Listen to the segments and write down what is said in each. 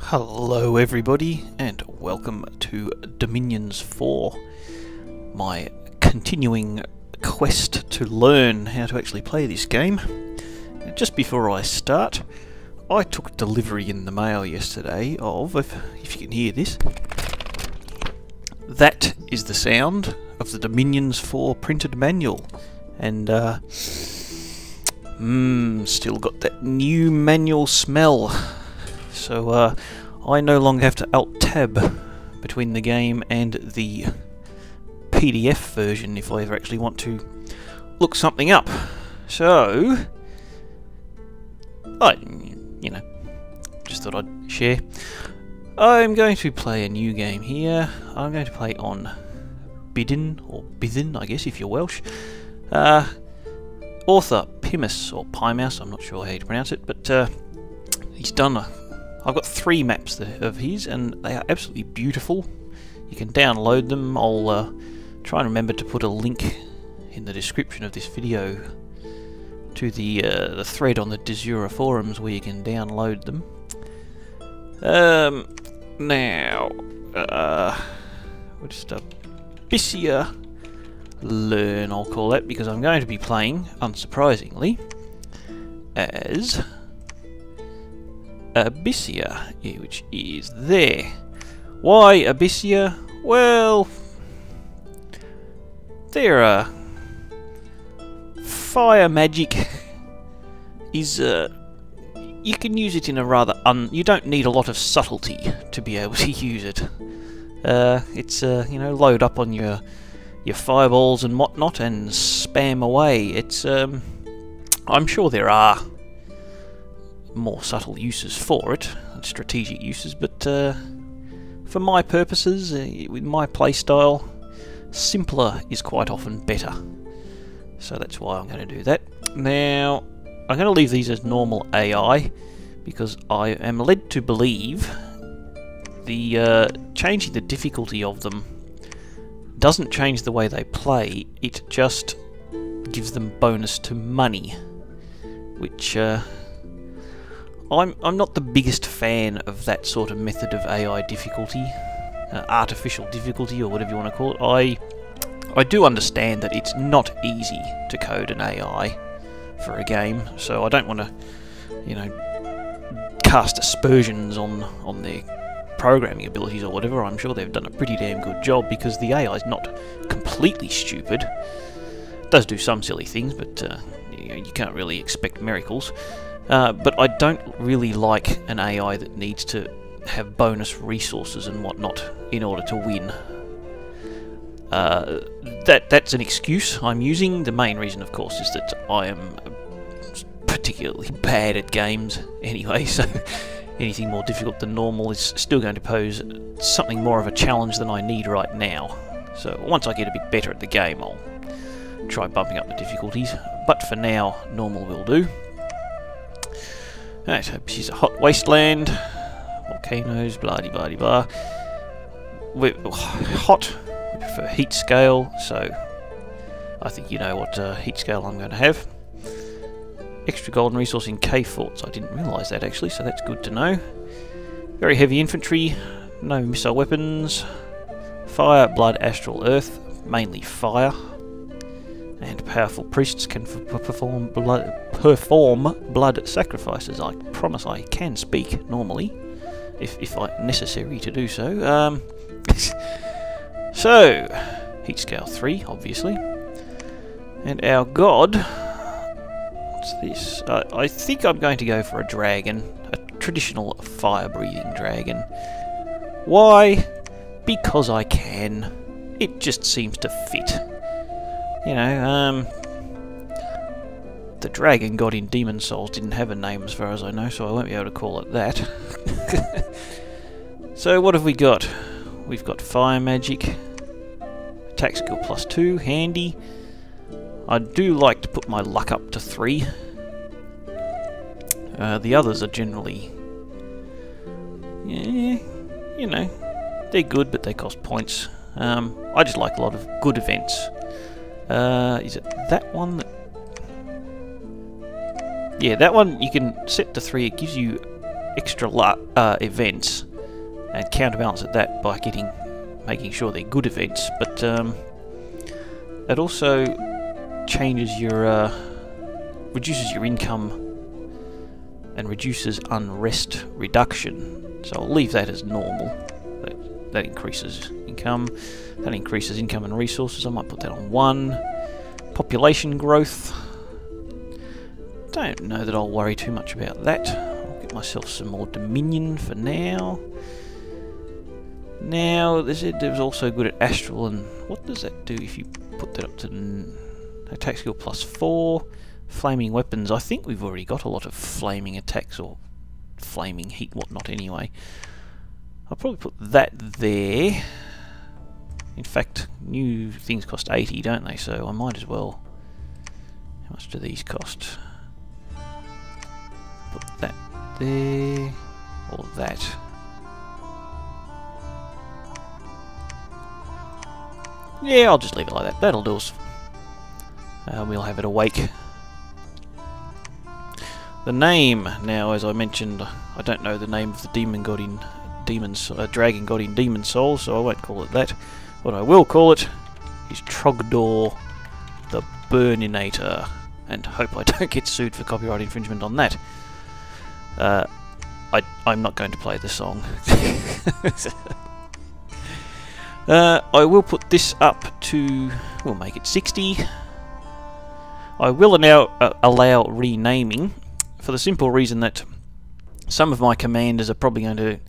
Hello everybody and welcome to Dominions 4, my continuing quest to learn how to actually play this game. Just before I start, I took delivery in the mail yesterday of, if you can hear this, that is the sound of the Dominions 4 printed manual, and still got that new manual smell. So I no longer have to Alt-Tab between the game and the PDF version if I ever actually want to look something up. So, just thought I'd share. I'm going to play a new game here. I'm going to play on Bidin, or Bithin, I guess, if you're Welsh. Author Pimus, or Pymouse, I'm not sure how you pronounce it, but he's done I've got 3 maps of his, and they are absolutely beautiful. You can download them. I'll try and remember to put a link in the description of this video to the thread on the Desura forums where you can download them. Now, we'll just Abysia learn, I'll call that, because I'm going to be playing, unsurprisingly, as Abysia, which is there. Why Abysia? Well, their fire magic is you can use it in a rather you don't need a lot of subtlety to be able to use it. It's load up on your fireballs and whatnot and spam away. It's I'm sure there are more subtle uses for it, strategic uses, but for my purposes, with my playstyle, simpler is quite often better. So that's why I'm going to do that. Now, I'm going to leave these as normal AI, because I am led to believe the changing the difficulty of them doesn't change the way they play, it just gives them bonus to money, which I'm not the biggest fan of that sort of method of AI difficulty, artificial difficulty, or whatever you want to call it. I do understand that it's not easy to code an AI for a game, so I don't want to, cast aspersions on their programming abilities or whatever. I'm sure they've done a pretty damn good job, because the AI is not completely stupid. It does do some silly things, but you can't really expect miracles. But I don't really like an AI that needs to have bonus resources and whatnot in order to win. That's an excuse I'm using. The main reason, of course, is that I am particularly bad at games anyway, so anything more difficult than normal is still going to pose something more of a challenge than I need right now. So once I get a bit better at the game, I'll try bumping up the difficulties, but for now, normal will do. Right, so this is a hot wasteland, volcanoes, blah-de-blah-de-blah. We're hot, we prefer heat scale, so I think you know what heat scale I'm going to have. Extra golden resource in cave forts, I didn't realise that actually, so that's good to know. Very heavy infantry, no missile weapons, fire, blood, astral, earth, mainly fire. And powerful priests can perform blood sacrifices. I promise I can speak normally, if necessary to do so. So, heat scale 3, obviously. And our god, what's this? I think I'm going to go for a dragon, a traditional fire-breathing dragon. Why? Because I can. It just seems to fit. The dragon god in Demon Souls didn't have a name as far as I know, so I won't be able to call it that. So what have we got? We've got fire magic, attack skill +2, handy. I do like to put my luck up to 3. The others are generally, they're good, but they cost points. I just like a lot of good events. Is it that one? Yeah, that one you can set to 3. It gives you extra events and counterbalance at that by making sure they're good events, but it also changes your reduces your income and reduces unrest reduction. So I'll leave that as normal. That increases income. That increases income and resources. I might put that on 1. Population growth. Don't know that I'll worry too much about that. I'll get myself some more dominion for now. Now, they said it was also good at astral, and what does that do if you put that up to attack skill +4? Flaming weapons. I think we've already got a lot of flaming attacks or flaming heat, whatnot. Anyway, I'll probably put that there. In fact, new things cost 80, don't they? So I might as well. How much do these cost? Put that there, or that. Yeah, I'll just leave it like that. That'll do us. We'll have it awake. The name, now, as I mentioned, I don't know the name of the demon god in dragon god in Demon Souls, so I won't call it that. What I will call it is Trogdor the Burninator, and hope I don't get sued for copyright infringement on that. I'm not going to play the song. I will put this up to, we'll make it 60. I will now allow renaming, for the simple reason that some of my commanders are probably going to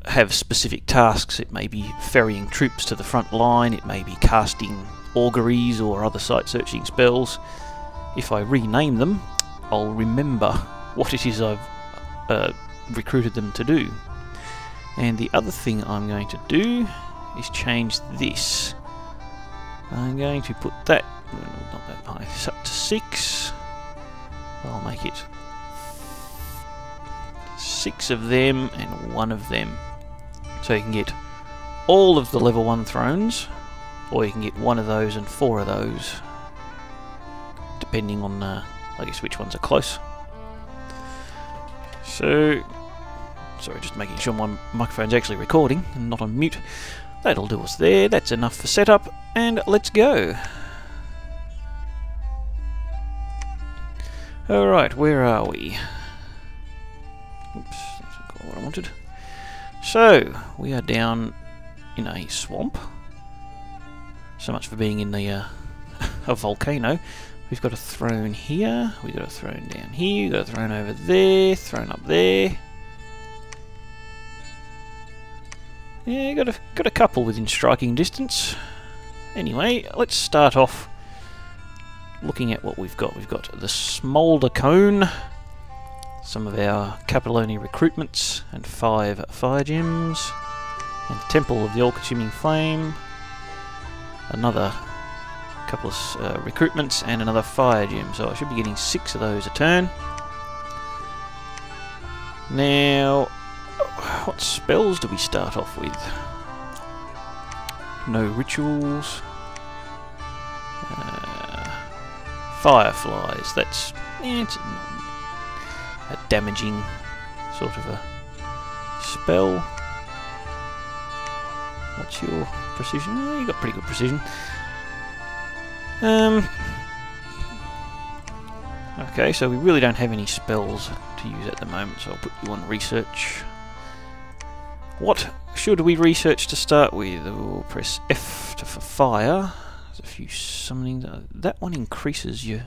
have specific tasks. It may be ferrying troops to the front line, it may be casting auguries or other site searching spells. If I rename them, I'll remember what it is I've recruited them to do. And the other thing I'm going to do is change this. I'm going to put that, not that high, it's up to 6. I'll make it 6 of them and 1 of them. So you can get all of the level 1 thrones, or you can get 1 of those and 4 of those, depending on, I guess, which ones are close. So, sorry, just making sure my microphone's actually recording and not on mute. That'll do us there. That's enough for setup, and let's go. Alright, where are we? Oops, that's not quite what I wanted. So, we are down in a swamp. So much for being in the a volcano. We've got a throne here, we've got a throne down here, we've got a throne over there, throne up there. Yeah, got a couple within striking distance. Anyway, let's start off looking at what we've got. We've got the Smolder Cone, some of our capital-only recruitments, and 5 fire gems, and the Temple of the All-Consuming Flame, another couple of recruitments, and another fire gem. So I should be getting 6 of those a turn. Now, what spells do we start off with? No rituals. Fireflies. That's it's a damaging sort of a spell. What's your precision? Oh, you got pretty good precision. Okay, so we really don't have any spells to use at the moment, so I'll put you on research. What should we research to start with? We'll press F for fire. There's a few summonings. That one increases your...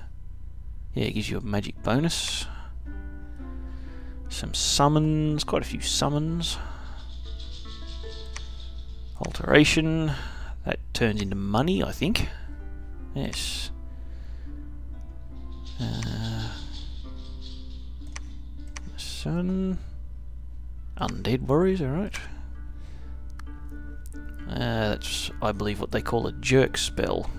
yeah, it gives you a magic bonus. Some summons, quite a few summons. Alteration. That turns into money, I think. Yes. Sun. Undead Warriors, alright. That's, I believe, what they call a jerk spell.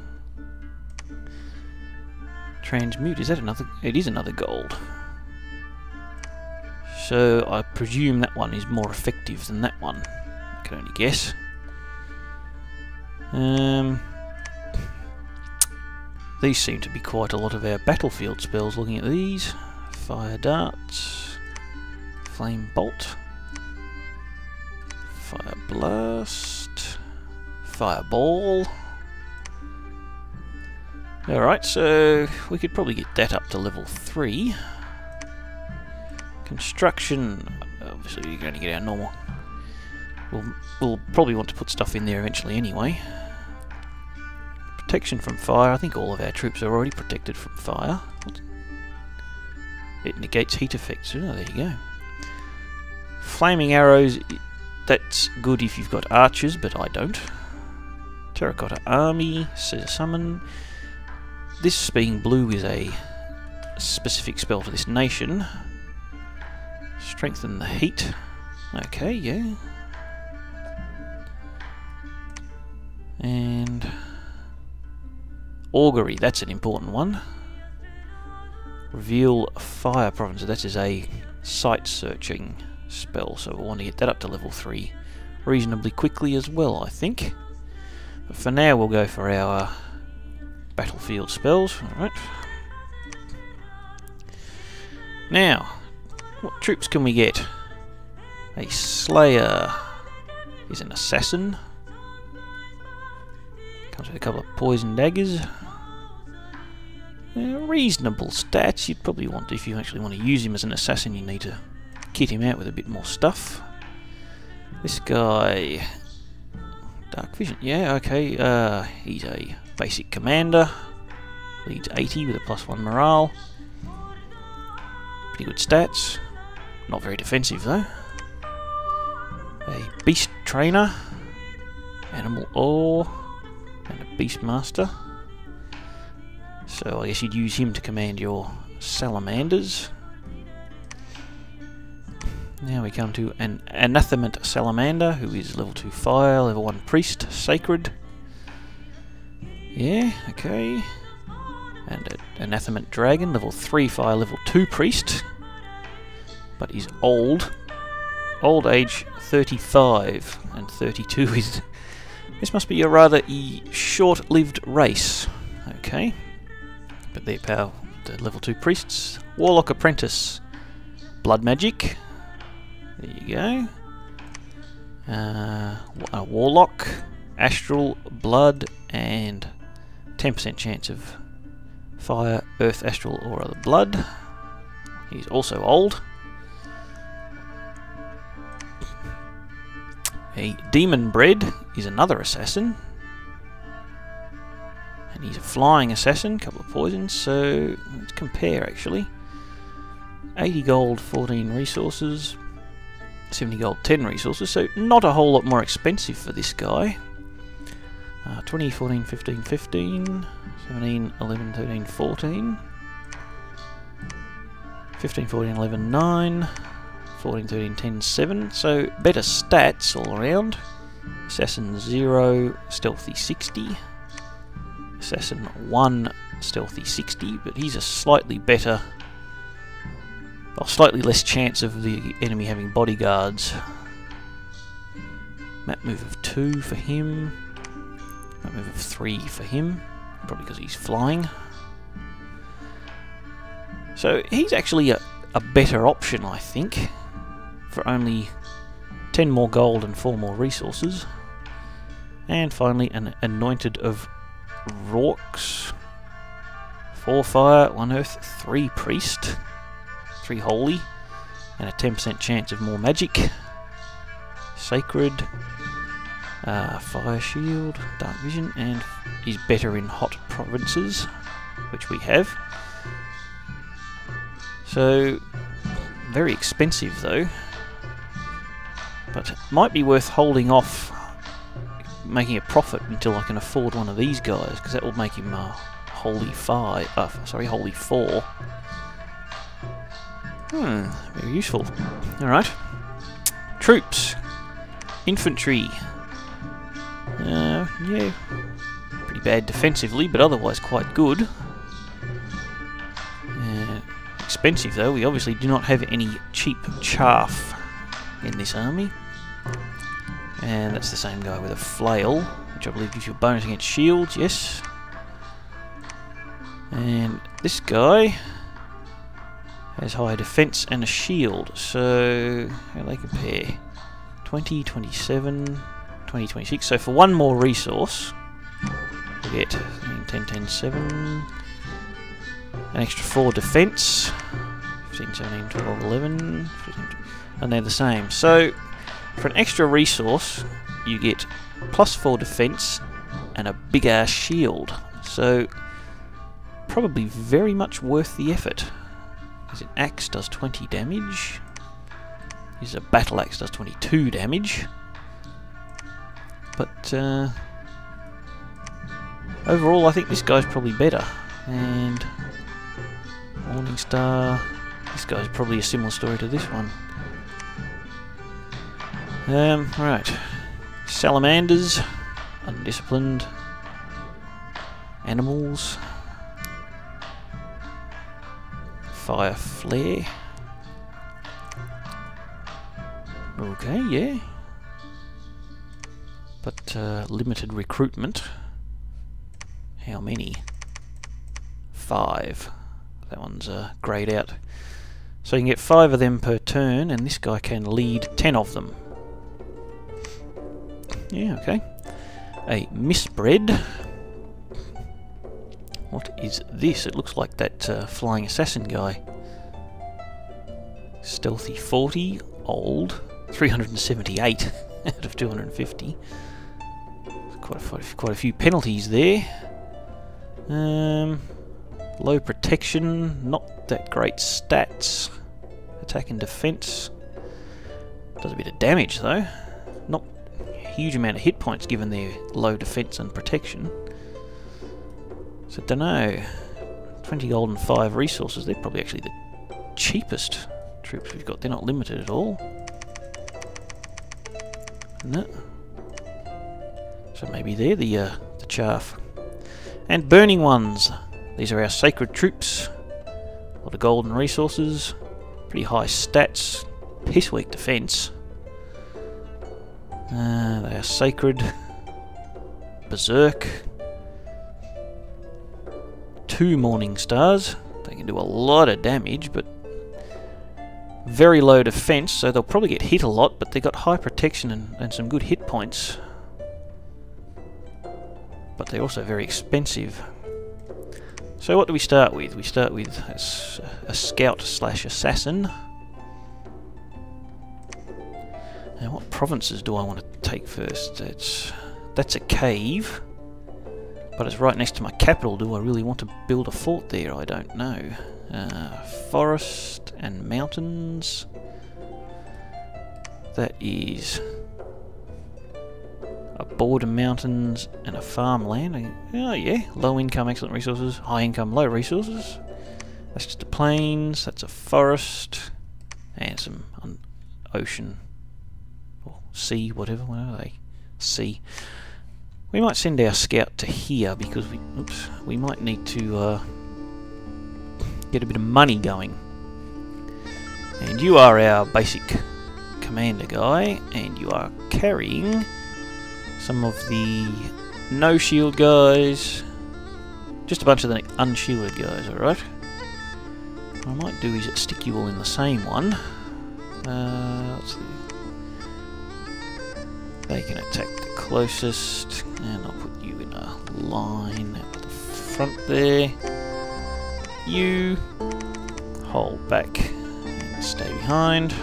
Transmute, is that another? It is another gold. So I presume that one is more effective than that one. I can only guess. These seem to be quite a lot of our battlefield spells, looking at these. Fire darts, Flame Bolt. Fire Blast. Fireball. Alright, so we could probably get that up to level 3. Construction, obviously you can only get our normal. We'll probably want to put stuff in there eventually anyway. Protection from fire, I think all of our troops are already protected from fire. It negates heat effects, oh there you go. Flaming arrows, that's good if you've got archers, but I don't. Terracotta Army, Caesar Summon. This being blue is a specific spell for this nation. Strengthen the heat. Okay, yeah. And augury, that's an important one. Reveal fire province, that is a sight searching spell, so we'll want to get that up to level 3 reasonably quickly as well, I think. But for now we'll go for our battlefield spells. Alright. Now, what troops can we get? A Slayer is an assassin. Comes with a couple of poison daggers. Reasonable stats. You'd probably want, if you actually want to use him as an assassin, you need to kit him out with a bit more stuff. This guy... Dark Vision, yeah, okay. He's a basic commander. Leads 80 with a +1 morale. Pretty good stats. Not very defensive though. A Beast Trainer. Animal Ore. And a Beast Master. So I guess you'd use him to command your Salamanders. Now we come to an Anathemant Salamander, who is level 2 Fire, level 1 Priest, Sacred. Yeah, okay. And an Anathemant Dragon, level 3 Fire, level 2 Priest. But he's old. Old age 35, and 32 is... This must be a rather short-lived race. Okay. But they're the level 2 Priests. Warlock Apprentice. Blood Magic. There you go. A Warlock, Astral, Blood, and 10% chance of Fire, Earth, Astral, or other blood. He's also old. A Demon Bred is another assassin. And he's a flying assassin, couple of poisons, so let's compare actually. 80 gold, 14 resources. 70 gold, 10 resources, so not a whole lot more expensive for this guy. 20, 14, 15, 15, 17, 11, 13, 14, 15, 14, 11, 9, 14, 13, 10, 7, so better stats all around. Assassin 0, Stealthy 60, Assassin 1, Stealthy 60, but he's a slightly better... Well, slightly less chance of the enemy having bodyguards. Map move of 2 for him. Map move of 3 for him. Probably because he's flying. So he's actually a better option, I think. For only 10 more gold and 4 more resources. And finally an Anointed of Rorks. 4 Fire, 1 Earth, 3 Priest. 3 Holy, and a 10% chance of more magic. Sacred, Fire Shield, Dark Vision, and he's better in hot provinces, which we have. So, very expensive though, but might be worth holding off making a profit until I can afford one of these guys, because that will make him Holy 4. Very useful. Alright. Troops. Infantry. Yeah. Pretty bad defensively, but otherwise quite good. Expensive though, we obviously do not have any cheap chaff in this army. And that's the same guy with a flail, which I believe gives you a bonus against shields, yes. And this guy... Has higher defense and a shield. So how do they compare? 20, 27, 20, 26. So for one more resource, we get 10, 10, 7, an extra 4 defense, 15, 17, 12, 11, 15, and they're the same. So for an extra resource, you get plus 4 defense and a big ass shield. So probably very much worth the effort. Because an axe does 20 damage. His battle axe does 22 damage. But overall, I think this guy's probably better. And Morningstar, this guy's probably a similar story to this one. Right. Salamanders, undisciplined. Animals. Fire flare. Okay, yeah. But limited recruitment. How many? 5. That one's greyed out. So you can get 5 of them per turn, and this guy can lead 10 of them. Yeah, okay. A misbred. What is this? It looks like that flying assassin guy. Stealthy 40, old, 378 out of 250. Quite a few penalties there. Low protection, not that great stats. Attack and defense. Does a bit of damage though. Not a huge amount of hit points given their low defense and protection. So I don't know. 20 gold and 5 resources. They're probably actually the cheapest troops we've got. They're not limited at all. No. So maybe they're the chaff. And burning ones. These are our sacred troops. A lot of gold and resources. Pretty high stats. Piss weak defense. They are sacred. Berserk. 2 morning stars. They can do a lot of damage, but very low defense, so they'll probably get hit a lot, but they've got high protection and some good hit points. But they're also very expensive. So what do we start with? We start with a scout slash assassin. Now what provinces do I want to take first? That's a cave. But it's right next to my capital. Do I really want to build a fort there? I don't know. Forest and mountains. That is a border mountains and a farmland. Oh yeah, low income, excellent resources. High income, low resources. That's just a plains. That's a forest and some ocean or sea, whatever. What are they? Sea. We might send our scout to here because we might need to get a bit of money going. And you are our basic commander guy, and you are carrying some of the no shield guys, just a bunch of the unshielded guys, alright? What I might do is stick you all in the same one. Let's see. They can attack the closest, and I'll put you in a line at the front there. You hold back and stay behind.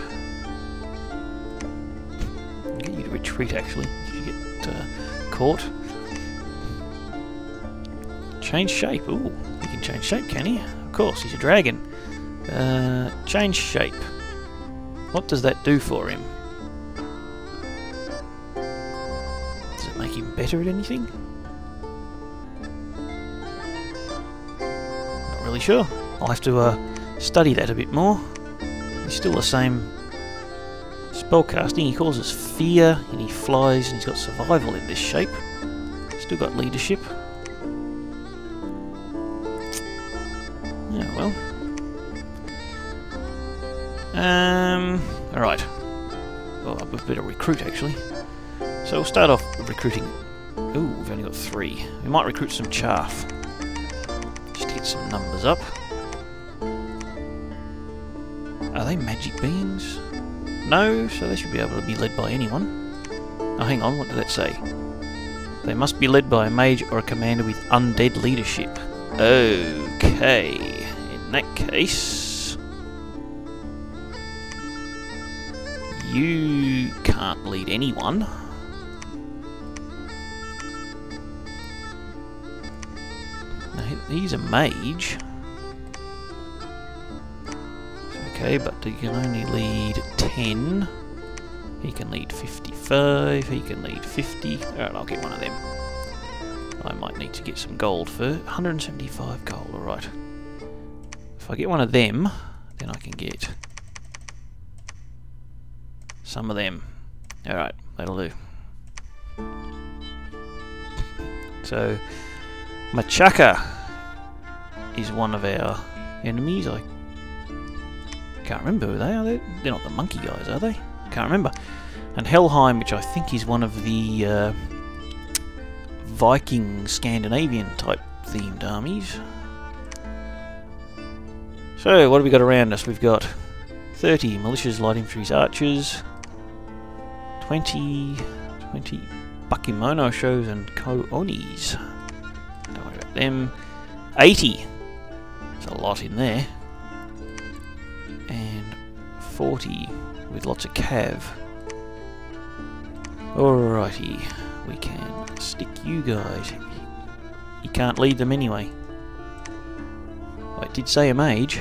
I'll get you to retreat actually, if you get caught. Change shape. Ooh, he can change shape, can he? Of course, he's a dragon. Change shape. What does that do for him? Does it make him better at anything? Not really sure. I'll have to study that a bit more. He's still the same spellcasting. He causes fear, and he flies, and he's got survival in this shape. Still got leadership. Yeah, well. Alright. Oh, I better recruit actually. So we'll start off recruiting. Ooh, we've only got 3. We might recruit some chaff. Just to get some numbers up. Are they magic beings? No, so they should be able to be led by anyone. Oh, hang on, what did that say? They must be led by a mage or a commander with undead leadership. Okay, in that case... you can't lead anyone. Now, he's a mage. Okay, but he can only lead 10. He can lead 55, he can lead 50. Alright, I'll get one of them. I might need to get some gold for 175 gold, alright. If I get one of them, then I can get some of them. Alright, that'll do. So, Machaka is one of our enemies. I can't remember who they are. They're not the monkey guys, are they? Can't remember. And Helheim, which I think is one of the Viking Scandinavian type themed armies. So what have we got around us? We've got 30 militias, light infantry, archers, 20 Bakemono shows and Ko-Onis. Don't worry about them. 80. There's a lot in there. And 40 with lots of cav. Alrighty, we can stick you guys. You can't lead them anyway. Oh, it did say a mage.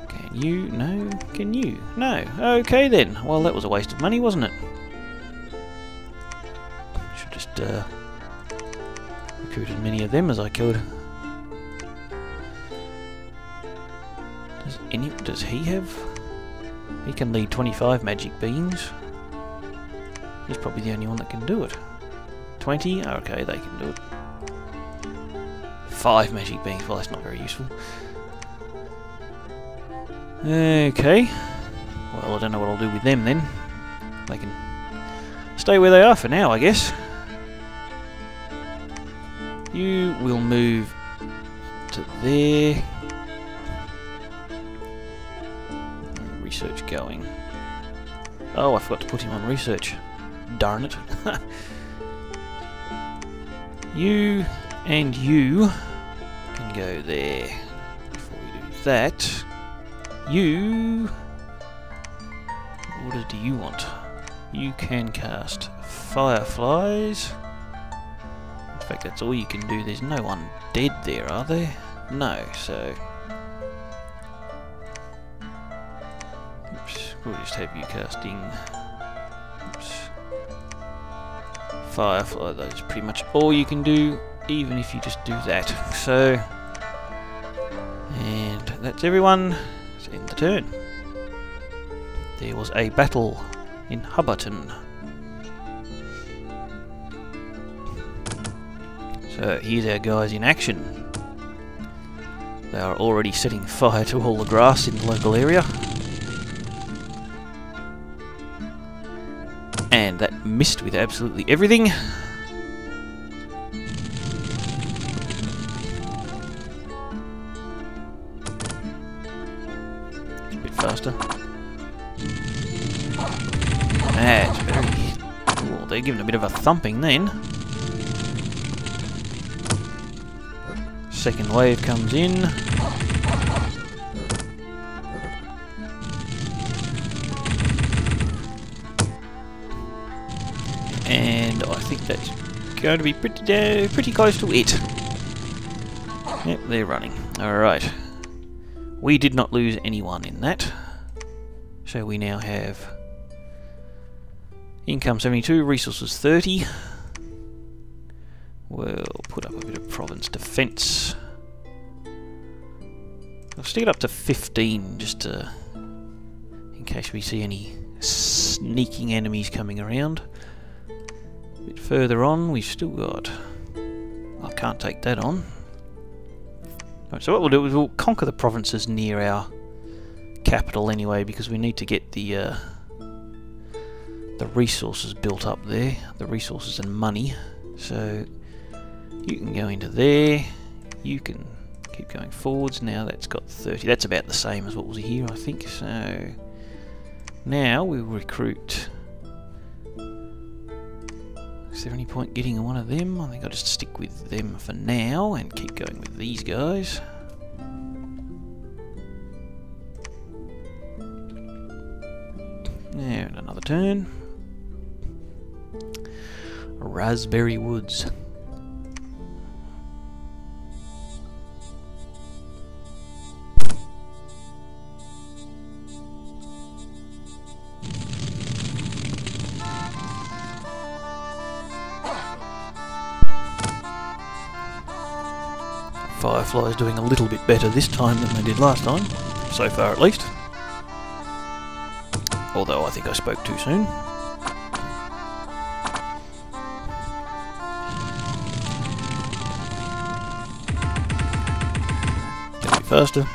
Can you? No. Can you? No. Okay then. Well, that was a waste of money, wasn't it? Should just recruit as many of them as I could. Does he have? He can lead 25 magic beings. He's probably the only one that can do it. 20? Okay, they can do it. 5 magic beings. Well, that's not very useful. Okay. Well, I don't know what I'll do with them then. They can stay where they are for now, I guess. You will move to there. Research going. Oh, I forgot to put him on research. Darn it. You and you can go there. Before we do that, you... what do you want? You can cast fireflies. In fact, that's all you can do. There's no one dead there, are there? No, so... oops, we'll just have you casting... oops. Firefly, that is pretty much all you can do, even if you just do that. So... and that's everyone. Let's end the turn. There was a battle in Hubbarton. So here's our guys in action. They are already setting fire to all the grass in the local area. And that missed with absolutely everything. A bit faster. That's very... oh, they're giving a bit of a thumping then. Second wave comes in. And I think that's going to be pretty close to it. Yep, they're running. Alright. We did not lose anyone in that. So we now have income 72, resources 30. We'll put up a bit of province defence. I'll stick it up to 15 just to, in case we see any sneaking enemies coming around. A bit further on, we've still got... I can't take that on. Right, so what we'll do is we'll conquer the provinces near our capital anyway, because we need to get the resources built up there, the resources and money. So you can go into there, you can Keep going forwards. Now that's got 30. That's about the same as what was here, I think. So now we'll recruit. Is there any point getting one of them? I think I'll just stick with them for now and keep going with these guys. There, and another turn. Raspberry Woods. Firefly's doing a little bit better this time than they did last time, so far at least. Although I think I spoke too soon. Gotta be faster.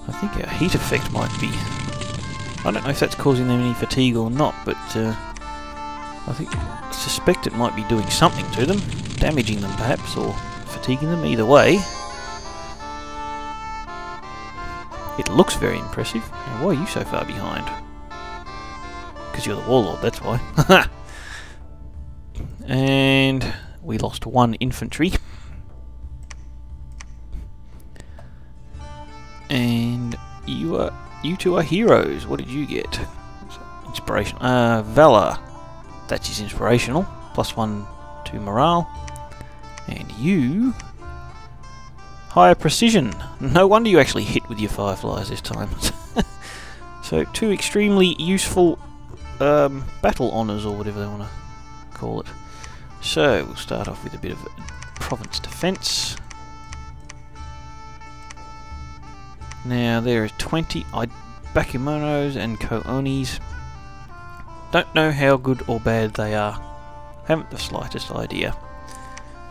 I think our heat effect might be... I don't know if that's causing them any fatigue or not, but I suspect it might be doing something to them, damaging them perhaps, or fatiguing them. Either way, it looks very impressive. Now, why are you so far behind? Because you're the warlord, that's why. And we lost one infantry. And you two are heroes. What did you get? Inspiration. Valor. That is inspirational. +1 to morale. And you... higher precision. No wonder you actually hit with your fireflies this time. So, 2 extremely useful battle honours, or whatever they want to call it. So, we'll start off with a bit of province defence. Now there are 20 Bakemonos and Ko-Onis. Don't know how good or bad they are. Haven't the slightest idea.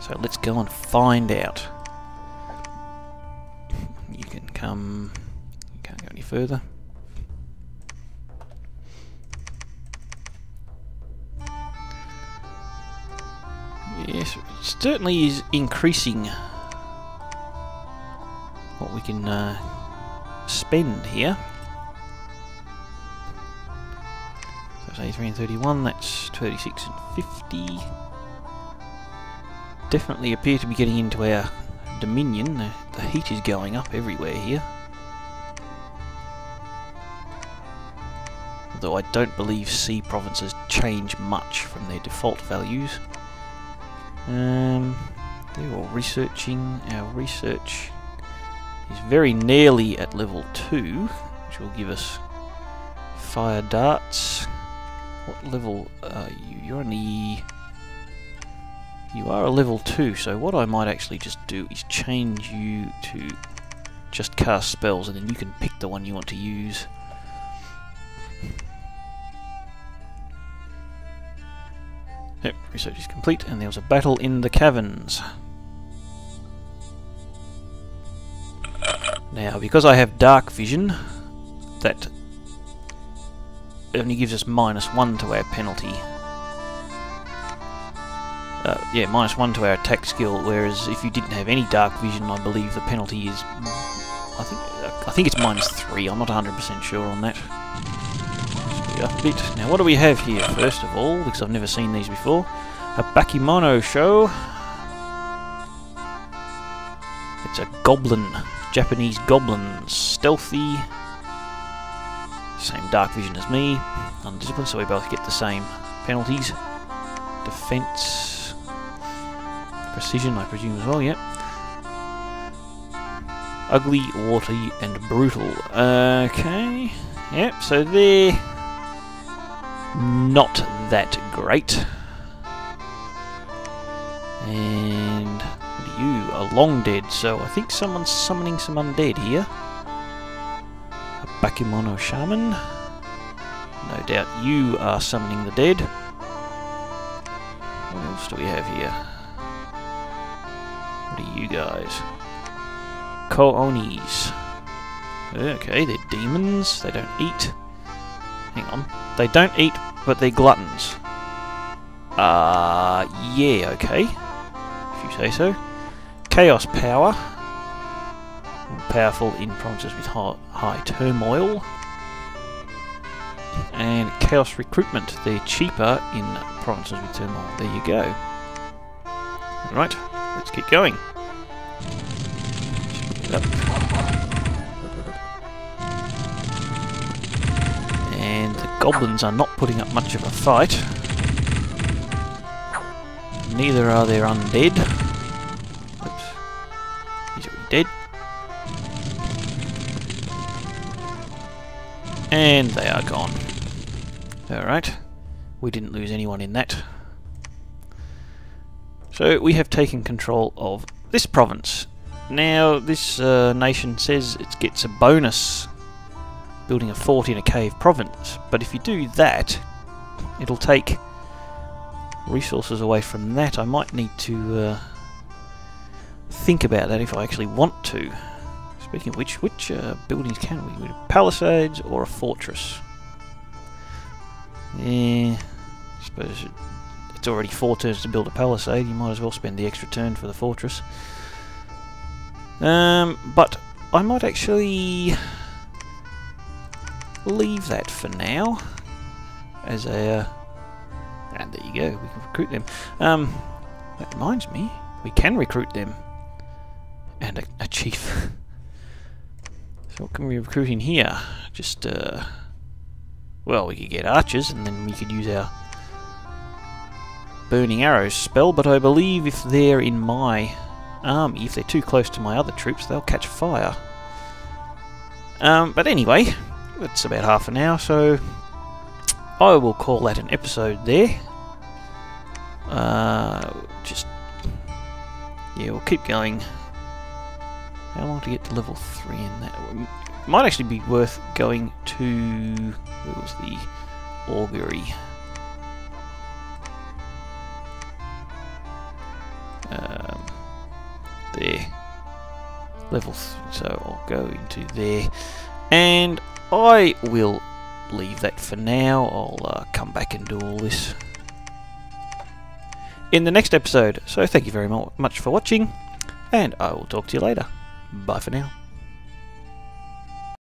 So let's go and find out. You can come... you can't go any further. Yes, it certainly is increasing what we can spend here. So it's 83 and 31, that's 36 and 50. Definitely appear to be getting into our dominion. The heat is going up everywhere here. Although I don't believe sea provinces change much from their default values. They're all researching. Our research is very nearly at level 2, which will give us fire darts. What level are you? You're only... you are a level 2, so what I might actually just do is change you to just cast spells, and then you can pick the one you want to use. Yep, research is complete, and there was a battle in the caverns. Now, because I have dark vision, that only gives us -1 to our penalty. Yeah, -1 to our attack skill, whereas if you didn't have any dark vision, I believe the penalty is... I think it's -3, I'm not 100% sure on that. Speed up a bit. Now what do we have here, first of all, because I've never seen these before? A Bakemono show. It's a goblin. Japanese goblins. Stealthy. Same dark vision as me. Undisciplined, so we both get the same penalties. Defense. Precision, I presume as well, yep. Ugly, warty, and brutal. Okay. Yep, so they're not that great. And what are you? A long dead, so I think someone's summoning some undead here. A Bakemono shaman. No doubt you are summoning the dead. What else do we have here? What are you guys? Ko-Onis. Okay, they're demons. They don't eat. Hang on. They don't eat, but they're gluttons. Yeah, okay. If you say so. Chaos power. Powerful in provinces with high turmoil. And chaos recruitment. They're cheaper in provinces with turmoil. There you go. Alright, let's keep going. Up. And the goblins are not putting up much of a fight. Neither are their undead. Oops. He's already dead. And they are gone. Alright. We didn't lose anyone in that. So we have taken control of this province. Now this nation says it gets a bonus building a fort in a cave province, but if you do that it'll take resources away from that. I might need to think about that if I actually want to. Speaking of which buildings can we? Palisades or a fortress? Yeah, I suppose it's already 4 turns to build a palisade, you might as well spend the extra turn for the fortress. But I might actually leave that for now as a... and there you go, we can recruit them. That reminds me, we can recruit them. And a chief. So what can we recruit in here? Just, well, we could get archers and then we could use our burning arrows spell, but I believe if they're in my army, if they're too close to my other troops, they'll catch fire. But anyway, it's about half an hour, so I will call that an episode there. Just, yeah, we'll keep going. How long to get to level 3 in that? It might actually be worth going to... where was the augury? There. Level 3, so I'll go into there. And I will leave that for now. I'll come back and do all this in the next episode. So thank you very much for watching, and I will talk to you later. Bye for now.